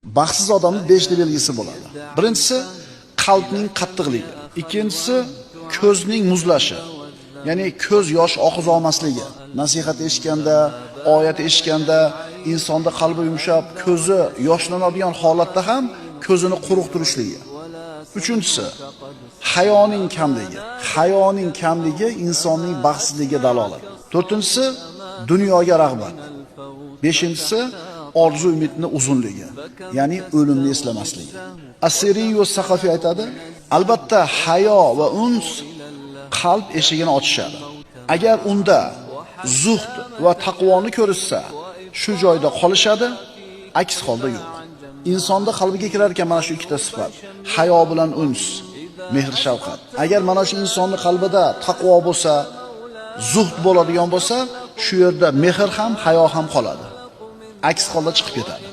Baxtsiz odamning 5 ta belgisi bo'ladi. Birinchisi qalbning qattiqligi, ikkinchisi ko'zning muzlashi. Ya'ni ko'z yosh oqiz olmasligi. Nasihat eshitganda, oyat eshitganda insonda qalbi yumshab, ko'zi yoshlanadigan holatda ham ko'zini quruq turishligi. Uchinchisi hayoning kamligi. Hayoning kamligi insonning baxtsizligiga dalolat. To'rtinchisi dunyoga rag'bat. Beshinchisi orzu umidni uzunligi, ya'ni o'limni eslamasligi. Asiriy va Saqafiy aytadi, albatta hayo va uns qalb eshigini ochishadi. Agar unda zuhd va taqvoni ko'rishsa, shu joyda qolishadi, aks holda yo'q. Insonda qalbiga kirar ekan mana shu ikkita sifat: hayo bilan uns, mehr shafqat. Agar mana shu insonning qalbida taqvo bo'lsa, zuhd bo'ladigan bo'lsa, shu yerda mehr ham, hayo ham qoladi. Aks holda chiqib ketadi.